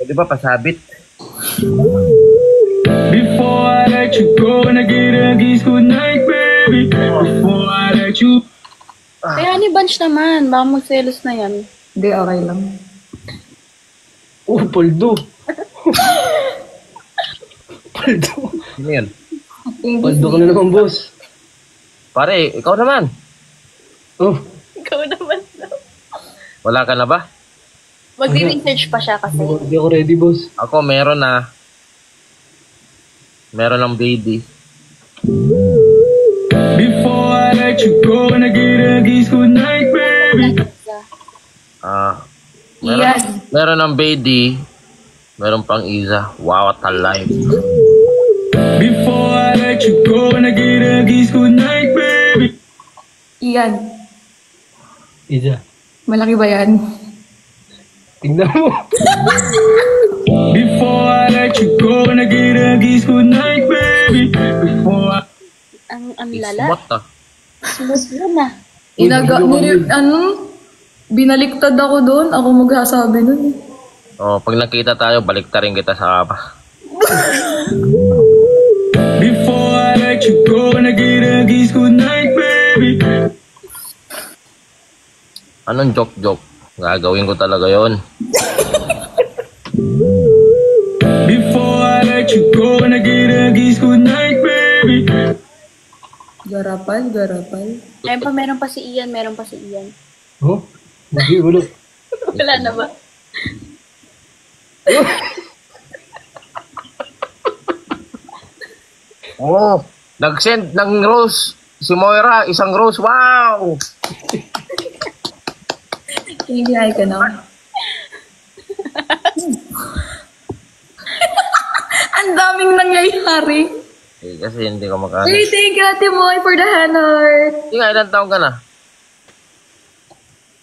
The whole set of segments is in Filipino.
Di ba pasabit? Before I let you go and I get a kiss good night, baby. Before I let you. Kaya ni Bunch naman, baka magselos na yan. Hindi, okay lang. Oh, Paldo. Paldo. Sino yan? Paldo ka na naman, boss. Pare, ikaw naman. Oh, Ikaw naman daw. Wala ka na ba? Mag-research pa siya kasi. hindi ako ready, boss. Ako meron na. Meron ng baby. Before I let you go and I get a kiss good night, baby. Meron, meron ng baby. Meron pang Iza. Wow, what a life. Before I let you go and I get a kiss good night, baby. Iyan, Iza, malaki ba yan? tingnan mo. Before I let you go and I get a kiss good night, baby. Before I... Ang lala. What the? Smooth yun ah. Binaliktad ako doon. Ako magsasabi nun. Oh, pag nakita tayo, balik ta rin kita sa kapa. Before I let you go and I get a kiss good night, baby. Anong joke? Gagawin ko talaga yon. Before I let you go and I get a kiss good night, baby. Garapal. Ayun pa, meron pa si Ian. Oh, hindi, wala. Wala na ba? Oh, nag-send ng rose. Si Moira, isang rose. Wow! Hindi ka na. Ang daming nangyayari. Kasi hindi ko makano. Hey, thank you, Ate Moy, for the hand heart. Hindi nga, ilang taong ka na?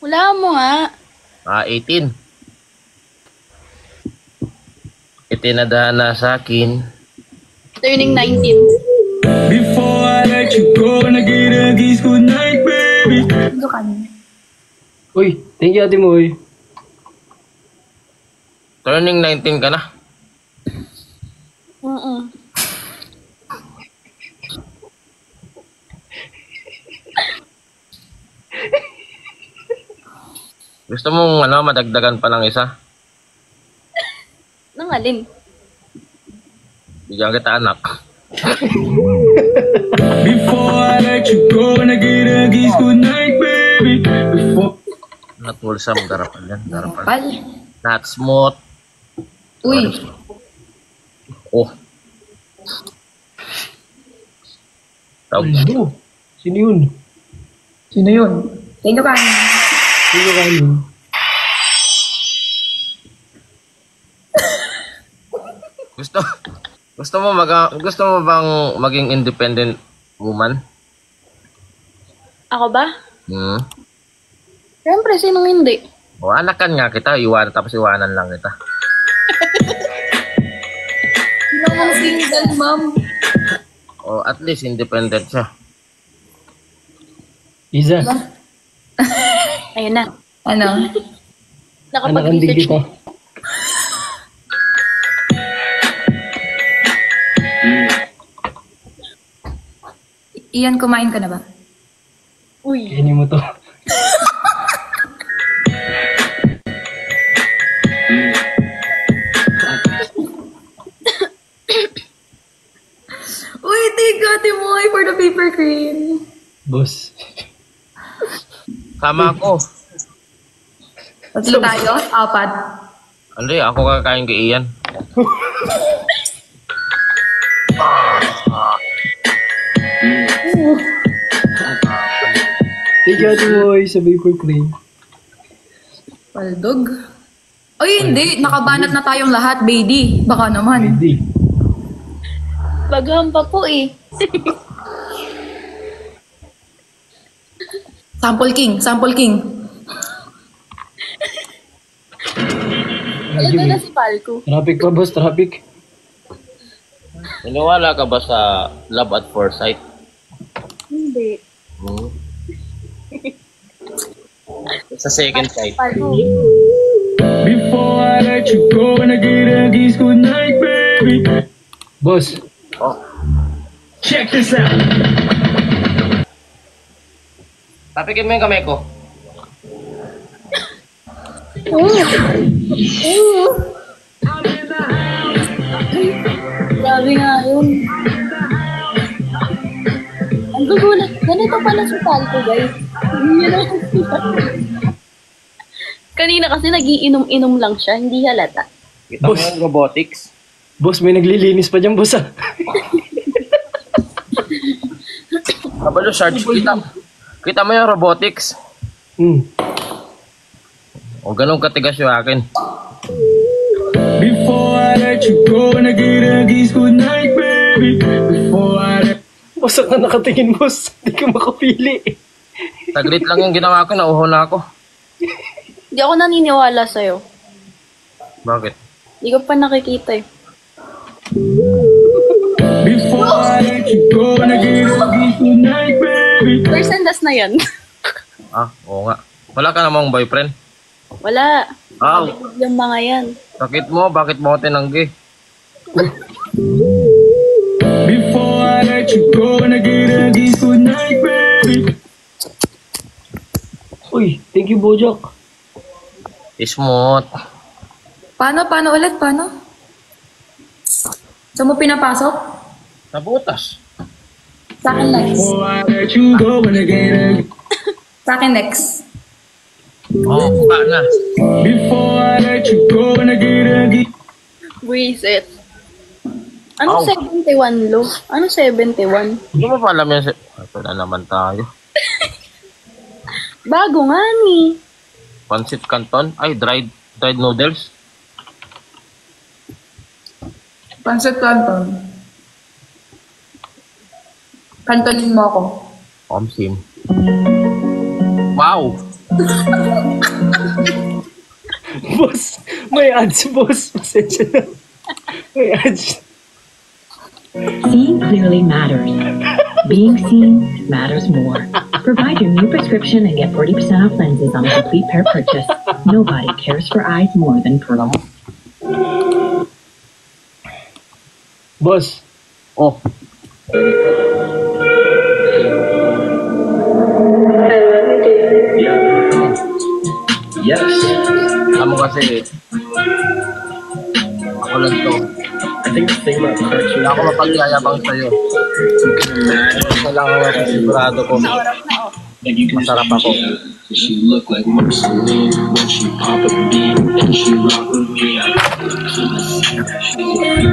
Wala mo nga. 18. Itinadahan na sa akin. Turning 19. Before I let you go and I get a kiss good night, baby. Ito ka niya. Uy, thank you, Ate Moy. Turning 19 ka na. Gusto mong madagdagan pa ng isa? Nang alin? Bigyan kita anak. Before I let you go and I get a kiss good night, baby. Before... Not wholesome, garapan yan. Garapan. Pal. Not smooth. Uy. Oh. Paldo. Sino yun? Sino yun? Thank you, Kanye. Sino ka yun? Gusto mo bang maging independent woman? Ako ba? Siyempre, sinong hindi? O anakan nga kita, tapos iwanan lang kita. Sino ang single, ma'am? O at least independent siya. Iza, Ayun na. Ano? anakandig Nakapag-research kita. Iyan, kumain ka na ba? Uy. Kainin mo to. Uy, thank you, Ate Moy, for the paper cream. Boss. Sama ako. Tatlo tayo? Apat. Hindi, ako kakain kay Ian. Thank you, Ate Moy, sa vapor cream. Paldog. Uy, hindi. Nakabanat na tayong lahat, baby. Baka naman. Hindi. Bagahan pa po eh. Sample king. Ito na si Falco. Traffic pa, boss, traffic. Naniwala ka ba sa love at first sight? Hindi. Sa second sight. Falco. Before I let you go and I get Boss, Oh, Check this out. tapikin mo yung kamay ko. Grabe nga yun. Ang gugulat. Ganito pala si Falco, guys. Yun ang kanina kasi nagiinom-inom lang siya, hindi halata. Kita mo Boss. yung robotics. boss, may naglilinis pa dyan, boss ah. Kabalo, Sarge, kita mo yung robotics. Hmm. O ganun katigas yung akin. Before I let you go and I get a kiss goodnight, baby. Before I let Boss, ka nakatingin, boss. Hindi ka makapili. Saglit lang yung ginawa ko, nauho na ako. Hindi ako naniniwala sa'yo. Bakit? Hindi ko pa nakikita eh. Before I let you go and I get a kiss goodnight, baby. First and last na yan. Ah, oo nga. Wala ka namang boyfriend? Wala. Ah, Yung mga yan. sakit mo, bakit mo ako tinanggi? Before I let you go and I get a kiss goodnight, baby. Uy, thank you, Bojack. Smooth. Paano ulit? Paano? Saan mo pinapasok? Nabutas. Sa akin next. Before I let you go and I get a Sa akin next. Oo, buka na. Before I let you go and I get a kiss. Buisit. Ano Ow. 71 lo? Ano 71? Hindi mo pa alam yan. Ito na naman tayo. Bago nga ni. Pancit Canton? Ay, dried noodles? Pancit Canton. Kantonin mo ako. Omsim. Wow! Boss, may ads, boss. Pasensya na. May ads. Seeing clearly matters. Being seen matters more. Provide your new prescription and get 40% off lenses on a complete pair purchase. Nobody cares for eyes more than Pearl. Boss, Oh, yes. alam mo kasi, ako lang to. I think the thing about cartoons. Hindi ako mapagyayabang sa'yo. Ito lang ang sigurado ko. Masarap ako. She look like Marceline when she pop a bean and she rock with me. She's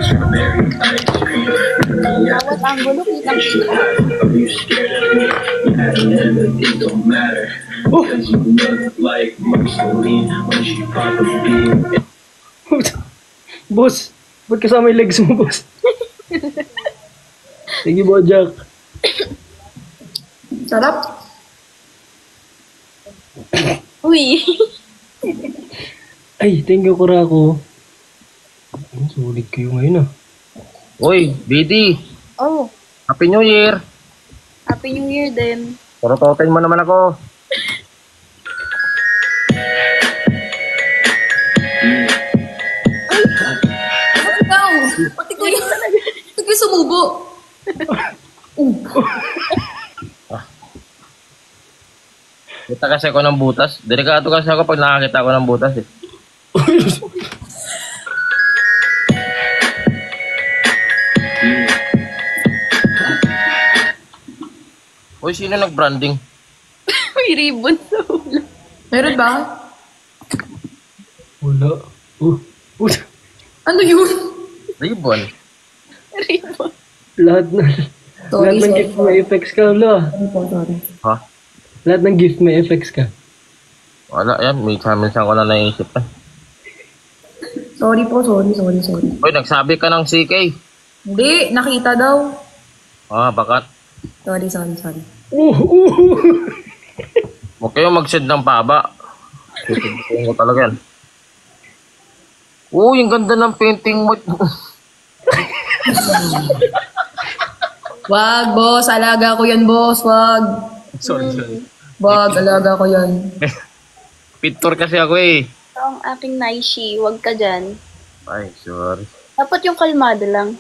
strawberry ice cream. Bawat anggulo kitang Are you scared of me? At the end, it don't matter. Cause you look like Marceline when she pop a bean. Boss, ba't kasama yung legs mo, boss? Sige, Bojack. Sarap. Uy. Ay, thank you, Kurako. Sulit kayo ngayon ah. Uy, BD! Oh, Happy New Year! Happy New Year din. Torototin mo naman ako. Bakit daw? Pati ko yung... Pati ko yung sumubo. Kita kasi ako ng butas. Delikado kasi ako pag nakakita ako ng butas eh. Uy, sino nag-branding? May ribbon sa ulo. Meron ba? Wala. Ano yun? Ribbon. Ribbon. Lahat na. Lahat ng Sorry. gift may effects ka, wala. Sorry. Ha? Lahat ng gift may effects ka. Wala yan. Minsan ko na naisip eh. Sorry po, sorry. Uy, nagsabi ka ng CK. Hindi, nakita daw. Ah, bakit? Sorry. Huwag kayong mag-send ng paba. Susunod ko talaga yan. Uy, ang ganda ng painting mo. Wag, boss. Alaga ko yan, boss. Wag. Sorry. Wag, alaga ko yan. Picture kasi ako eh. Ito ang aking naishi. Huwag ka dyan. Ay, sorry. Dapat yung kalmado lang.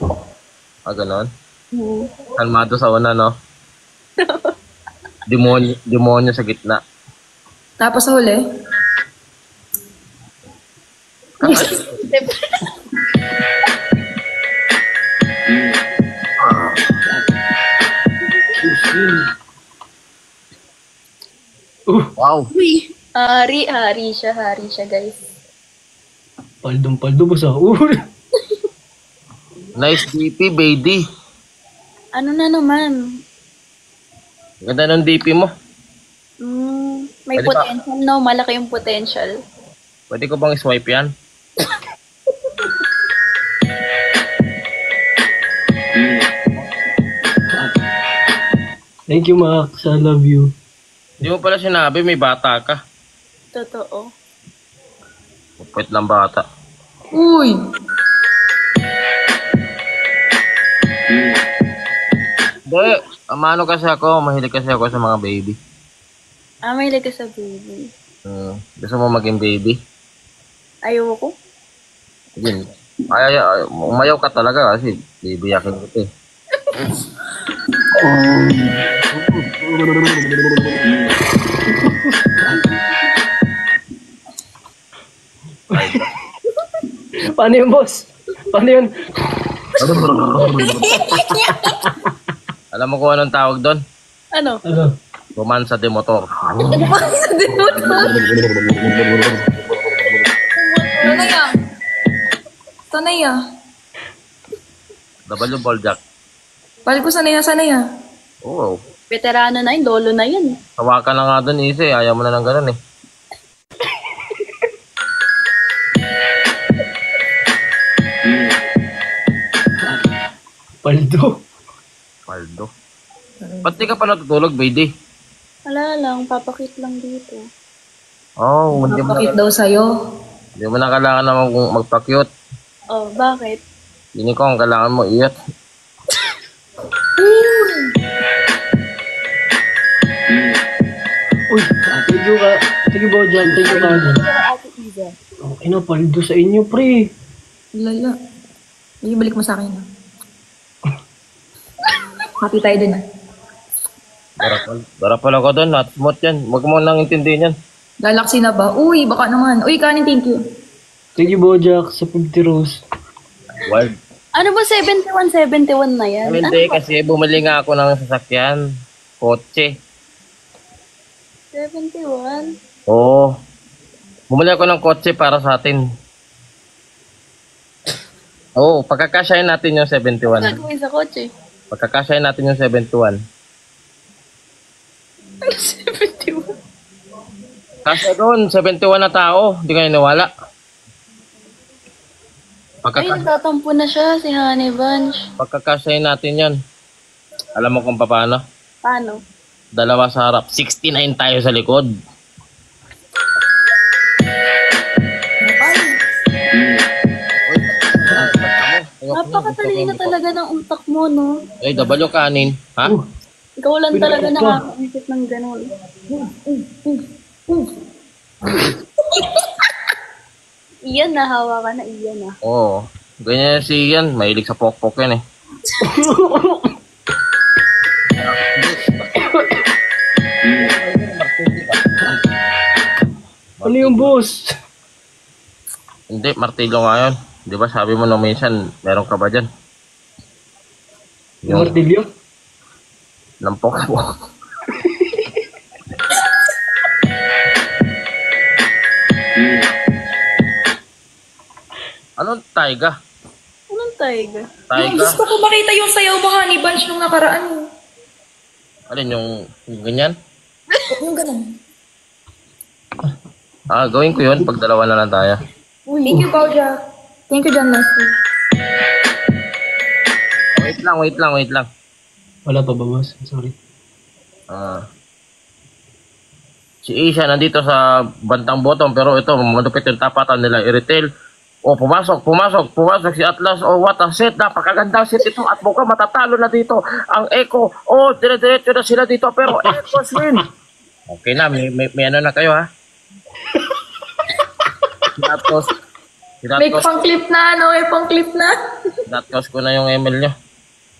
Ganon. Hmm. Kalmado sa una, no? Demonyo sa gitna. Tapos sa huli. Wow. Uy, hari siya, guys. Paldong-paldo boss ah. Nice DP, baby. Ano na naman? Ganda ng DP mo. May Pwede ba? potential, no? Malaki yung potential. Pwede ko bang swipe yan? Thank you, Max. I love you. Hindi mo pala sinabi, may bata ka. Totoo. Upit ng bata. Uy! Hindi, amano kasi ako, mahilig kasi ako sa mga baby. May ka sa baby. Gusto mo maging baby? Ayoko. Yun. Umayaw ka talaga kasi bibiyakin kita eh. Paano yun, boss? Paano yun? Alam mo kung anong tawag doon? Ano? Ano? Romansa de motor. Sanay ah. Sanay ah. W ball jack. Balik ko sanay ah. Oo. Veterano na yun, lolo na yun. Tawa ka na nga doon, Ise. Ayaw mo na ng ganun eh. Paldo. Paldo. Ba't di ka pa natutulog, baby? Wala lang, papakit lang dito. Oh, hindi mo Napakit na, daw sa'yo. hindi mo na kailangan na magpa-cute. Oh, bakit? Hindi ko ang kailangan mo iyat. Uy, thank you ka. Thank you, Bojan. Thank you, Kanan. Ate Iza. Okay na, paldo sa inyo, pre. Lala. Ibalik mo sa akin. Happy tayo dun ah. Darapal ako doon, not smooth yan. Huwag mo nang intindihin yan. Galaxy na ba? Uy, baka naman. Uy, kanin, thank you. Thank you, Bojack, sa 50 rose. Wild. Ano ba 71 na yan? Hindi, kasi bumili nga ako ng sasakyan. Kotse. 71? Oo. Bumili ako ng kotse para sa atin. Oo, pagkakasyahin natin yung 71. Gagawin sa kotse. Pagkakasyahin natin yung 71. 71? Kasi doon, 71 na tao. Hindi kayo niwala. Ay, nagtatampo na siya, si Honey Bunch. Pagkakasyahin natin yan. Alam mo kung paano? Paano? Dalawa sa harap. 69 tayo sa likod. Napakatalino talaga ng utak mo, no? Ay, W kanin. Ha? Ikaw lang talaga nakakaisip ng ganun. Iyan na, hawa ka na, iyan na. Oo. Ganyan si Ian. Mahilig sa pokpok yan eh. Ano yung boss? Hindi, martilyo nga yun. Di ba sabi mo nung minsan, meron ka ba dyan? Yung martilyo? Ng pokpok. Anong taiga? Anong taiga? Yung Taiga? gusto ko makita yung sayaw mo, Honey Bunch, nung nakaraan. Alin yung ganyan? Yung ganun. Gawin ko yun pag dalawa na lang tayo. Thank you, Bojack. Thank you, John Leslie. Wait lang. Wala pa ba, boss? Sorry. Si Isha nandito sa bantang bottom pero ito, madupit yung tapatan nila i-retail. Pumasok si Atlas. What a set, napakaganda set ito at mukhang matatalo na dito ang Echo. Dire-diretso na sila dito pero Echo win. Okay na, may ano na kayo ha. May pang-clip na, ano? May pang-clip na. Sinatcos ko na yung email nyo.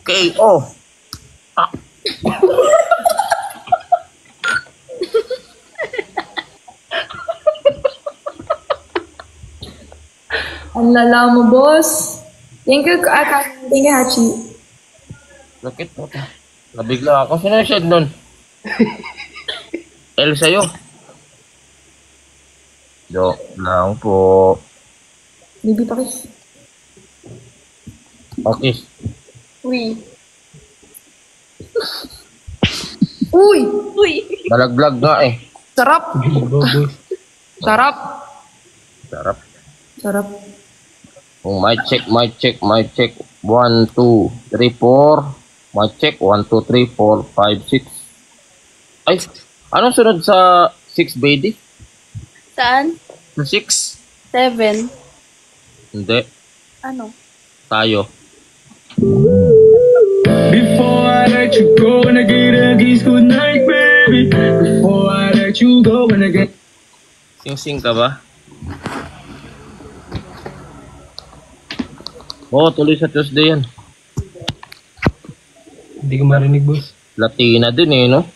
KO. Ah. Ang lala mo, boss. Thank you, thank you, Hachi. Bakit mo ta? Nabigla ako. Sino yung shed nun? L sa'yo. Joke lang po. Baby Pakis. Okay. Uy. Uy! Uy. Balaglag nga eh. Sarap! Boss. Sarap! Sarap. Sarap. Oh, mic check. 1, 2, 3, 4. Mic check. 1, 2, 3, 4, 5, 6. Ay, anong sunod sa 6, baby? Saan? Sa 6? 7. Hindi. Ano? Tayo. Before I let you go and I get a kiss good night, baby. Before I let you go and I get Sing-sing ka ba? Oo, tuloy sa Tuesday yan. Hindi ko marinig, boss. Latina din eh, no?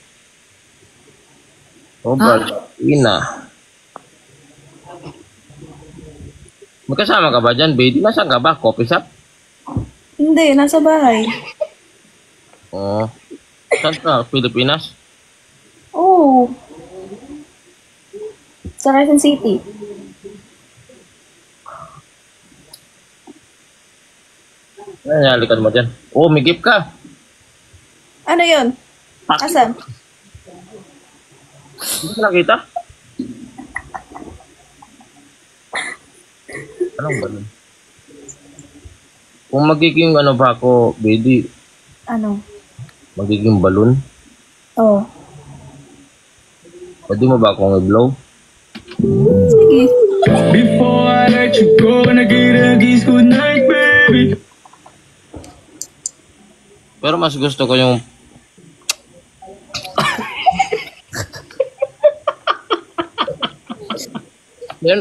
Oh, Latina. Magkasama ka ba dyan, baby? Nasaan ka ba? Coffee shop? Hindi, nasa bahay. Oo. Saan ka? Pilipinas? Oo. Sa Quezon City. Nanyalikan mo dyan. Oo, may gift ka. Ano yun? Asan? Hindi ka nakita? Anong balon? Kung magiging ano ba ako, baby, Ano? magiging balon, Oo. pwede mo ba akong i-blow? Sige. Before I let you go and I get a kiss good night, baby. Pero mas gusto ko yung yun,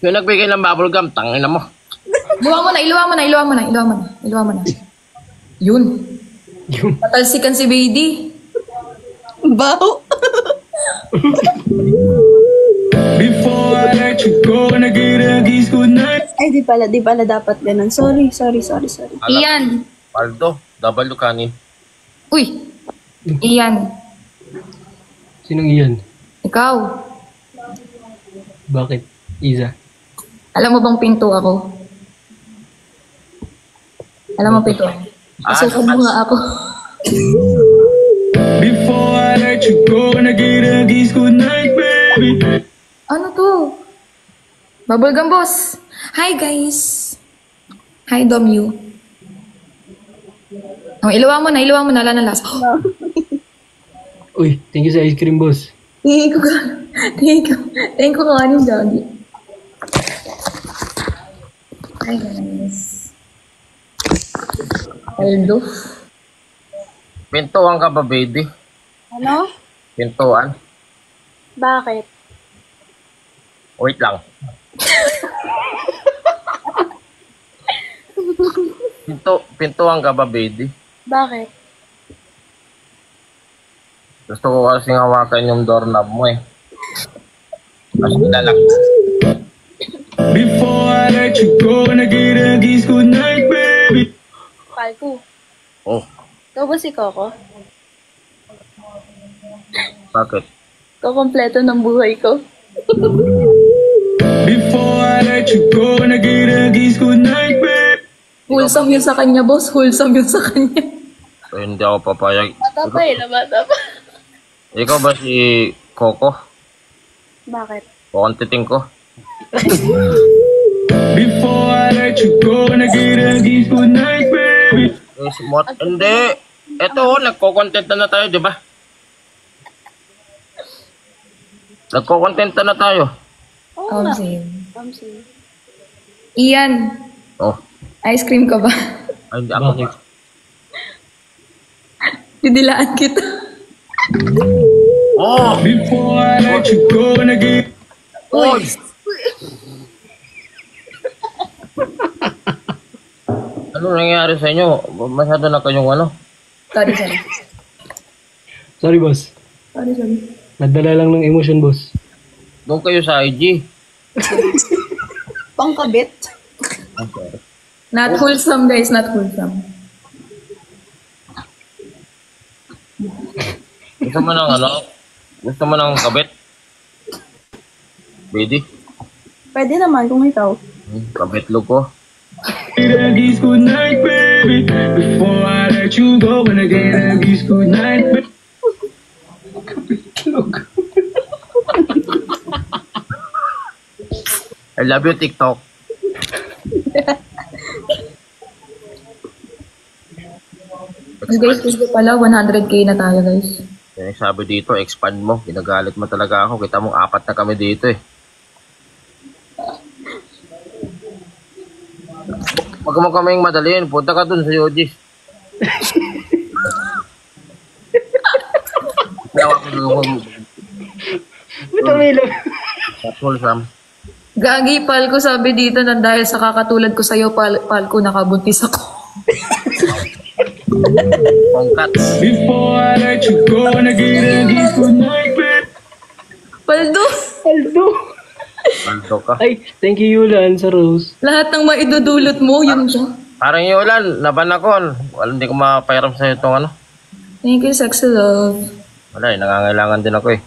yung nagbigay ng bubble gum, tangin na mo. Iluwa mo na. Yun. Yung Patalsikan si Baby. Bao. Before I let you go and I get a kiss good night. Ay, di pala dapat ganun. Sorry. Ian. Paldo, double kanin. Uy. Ian. sinong iyan? Ikaw. Bakit? Iza. Alam mo bang pinto ako? Alam mo pinto ako? Pasukan mo nga ako. Before I let you go and I get a kiss good night, baby. Ano to? Bubblegum boss. Hi guys. Hi Domyu. Oh, iluwa mo na. Wala na last. Oh, Uy, thank you sa ice cream, boss. thank you kanin dagi. Hi guys. Aldo. Pintuan ka ba, baby? Ano? Pintuan? Bakit? Wait lang. Pintuan ka ba, baby? Bakit? Gusto ko kasi hawakan yung doorknob mo eh. Mas nilalak. Before I let you go and I get a kiss good night, baby. Palko. Oh, Ikaw ba si Coco? bakit? Ikaw kompleto ng buhay ko. Before I let you go and I get a kiss good night, baby. Wholesome yun sa kanya, boss. Wholesome yun sa kanya. So, hindi ako papayag. Bata pa bata pa. Ikaw ba si Coco? Bakit? Kukuntiting ko. Before I let you go and I get a kiss good night, baby. Eh, smart. Hindi. Eto, nagko-content na tayo, di ba? Nagko-content na tayo. Oo nga. Same. Kamsi. Ian, Oh, ice cream ka ba? ay, hindi ako. Bakit? Didilaan kita. Oh! Before I let you go and I get Oy! Ano nangyayari sa inyo? Masyado na kayong ano? Sorry, sorry. Sorry, boss. Sorry, sorry. Nagdala lang ng emotion, boss. Doon kayo sa IG. Pangkabit. Not wholesome, guys. Not wholesome. Gusto mo ng ano? Gusto mo ng kabit? Baby? Pwede naman kung ikaw. Kabit look ko. Ladies, good night, baby. Before I let you go, when I get ladies, good night, baby. I love you, TikTok. Guys, gusto pala, 100k na tayo, guys. Yung sabi dito, expand mo. Ginagalit mo talaga ako. Kita mong 4 na kami dito eh. Huwag mo kaming madaliin. Punta ka dun sa Yojis. Ito may lang. Tapos Sam. Gagi, pal ko sabi dito na dahil sa kakatulad ko sa'yo, pal ko nakabuntis ako. Pongkat. Before I let you go, when I get ladies, good night, baby. Paldo! Aldo. Aldo ka. Ay, thank you, Yulan, sa Rose. Lahat ng maidudulot mo, yun siya. Parang yung ulan, laban ako. Wala, hindi ko mapairam sa'yo itong ano. Thank you, sexy love. Wala eh, nangangailangan din ako eh.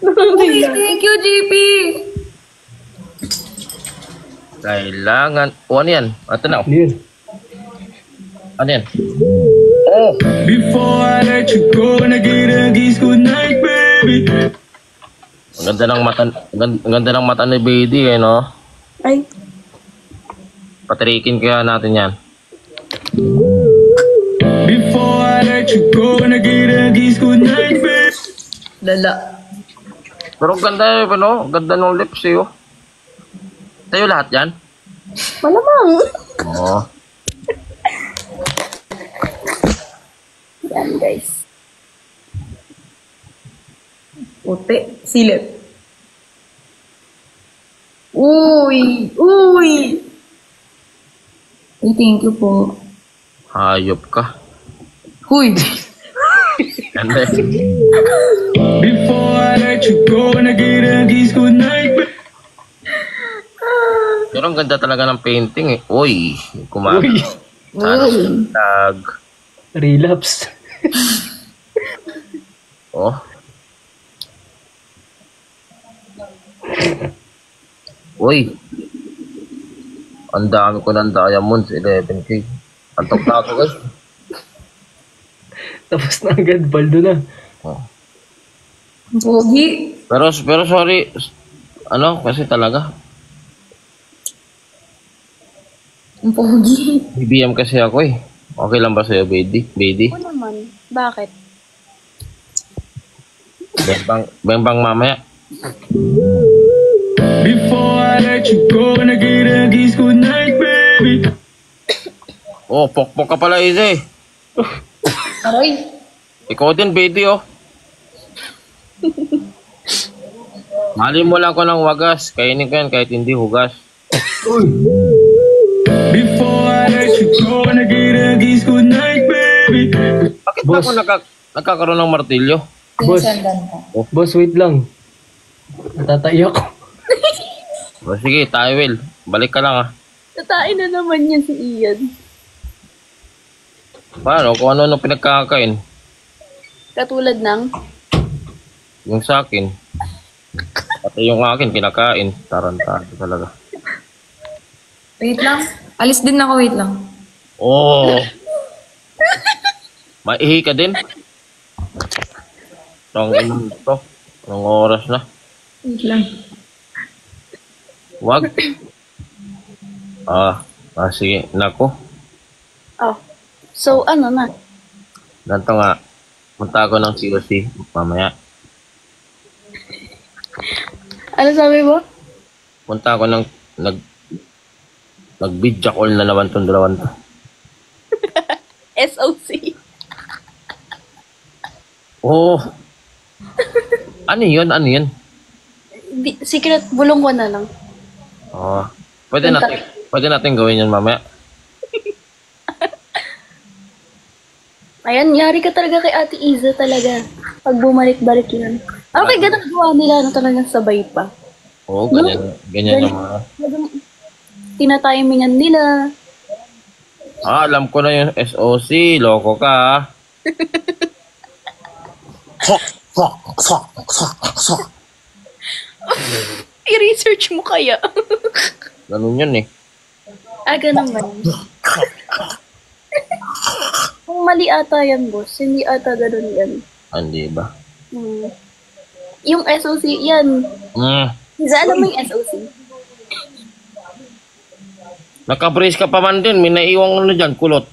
Thank you, JP! Kailangan. O ano yan? Ito na. Ano yun? Ano yan? Oh! Before I let you go, when I get ladies, good night, baby. Ang ganda ng mata, ang ganda ng mata ni Bedi eh, no? Ay, Patrikin kaya natin yan. Before I let you go, when I get ladies, good night, baby. Lala. Pero ang ganda eh, no? Ang ganda ng lips eh, oh. Tayo lahat yan? malamang. Oo. Yan, guys. Puti. Silip. Uy! Uy! Ay, thank you po. Hayop ka. Huy! Ganda eh. Before I let you go, when I get ladies, good night, baby. Pero ang ganda talaga ng painting eh. Uy! Kumain. Uy, Sana tag. relapse. Oh. Uy! Ang dami ko ng diamonds. 11k. Antok na ako guys. Tapos na agad, baldo na. Oh. Pogi. Pero sorry. Ano? Kasi talaga. Ang pogi. BBM kasi ako eh. Okay lang ba sa'yo, Bedi? Bedi? Ako naman. Bakit? Bang mamaya. Before I let you go, when I get ladies, good night, baby. Oh, pokpok ka pala, Izzy. Aray. Ikaw din, Bedi, oh. Mali mo lang ko ng wagas. Kainin ko yan kahit hindi hugas. Before I let you go, when I get ladies, good night, baby. Bakit ba Boss. ako nagkakaroon ng martilyo? Boss, boss, wait lang. Natatay ako. O sige, tayo, Will. Balik ka lang, ah. Tatain na naman yan si Ian. Paano? Kung ano pinagkakain. Katulad ng, Yung sa akin. Pati yung akin, kinakain. Tarantado talaga. Wait lang. Alis din ako, wait lang. Oh! Maihi ka din? Tangin to. Anong oras na? Wait lang. Wag. Sige. Nako. oh. So, ano na? Ganito nga. Punta ako ng COC mamaya. Ano sabi mo? Punta ako ng nag-video call na naman tong dalawan to. SOC. Oh. Ano yun? Ano yun? Secret, bulong ko na lang. Oh. Pwede natin gawin yan mamaya. Ayan, yari ka talaga kay Ate Iza talaga. Pag bumalik-balik yun. Okay, ginagawa nila talagang sabay pa. Oo, ganyan yung mga... Tinatimingan nila. Alam ko na yung SOC. Loko ka, ha? I-research mo kaya. Ganun yun, eh. Ganun man. Kung mali ata yan, boss. Hindi ata ganun yan. Hindi ba? Yung SOC, yan. Iza, alam mo yung SOC? Nakabrace ka pa man din. May naiwang ano dyan, kulot.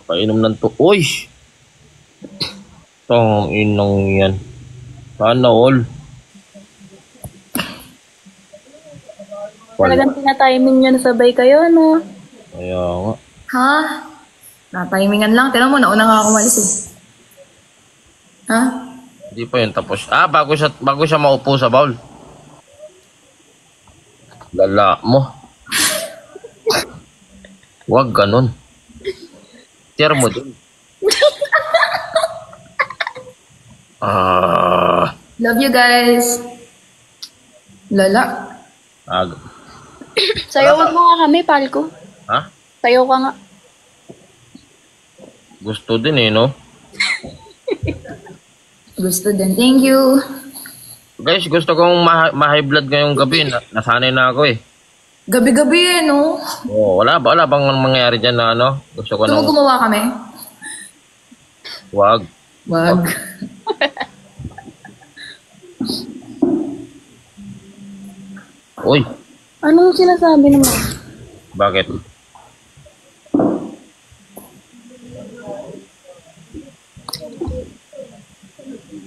Painom ng to. Uy! Tong inong yan. Sana all. Talagang tinatiming nyo na sabay kayo, no? Kaya nga. Ha? Natimingan lang. Tinan mo, nauna nga ako malis eh. Ha? Hindi pa yun tapos. Bago siya maupo sa bowl. Lala mo. Huwag ganun. Share mo din. Love you guys. Lala. Sayawan mo nga kami, Palko. Ha? Sayaw ka nga. Gusto din eh, no? Gusto din. Thank you. Guys, gusto kong ma-high blood ngayong gabi. Nasanay na ako eh. Gabi-gabi eh, no? Wala bang mangyayari dyan na ano? Gusto ko Gusto mo nang... gumawa kami? Wag. Wag. Uy, Anong sinasabi naman? bakit?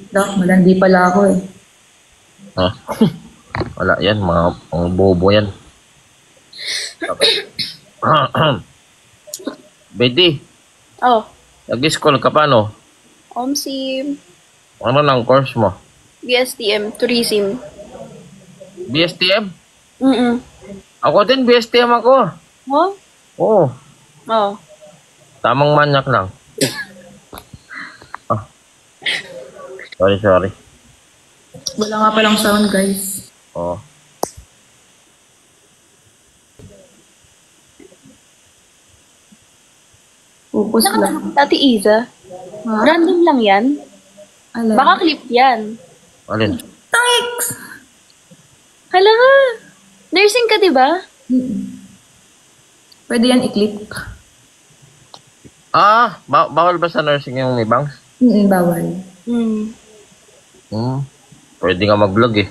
Dok, malandi pala ako eh. Ha? Wala yan, mga bobo yan. Betty, Oh, nag-school ka pa, no? OMSIM, Ano lang course mo? BSTM, Tourism. BSTM? Ako din, BSTM ako. Oh? Oo, Oh. tamang manyak lang. Sorry. Wala nga palang sound, guys. Oo. Focus lang. Ate Iza, Ha? random lang yan. Alam. Baka clip yan. Alin? Thanks! Hala nga. Nursing ka, di ba? Pwede yan i-clip. Bawal ba sa nursing yung may bangs? Bawal. Pwede nga mag-vlog eh.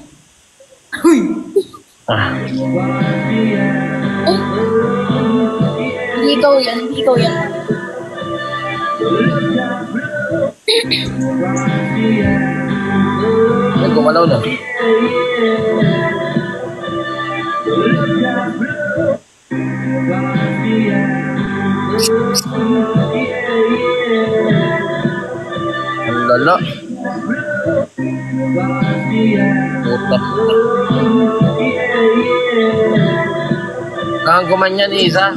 Hindi ikaw yan. Ay, gumalaw na. Ang lala. Puta. Kang gumanyan, Isa.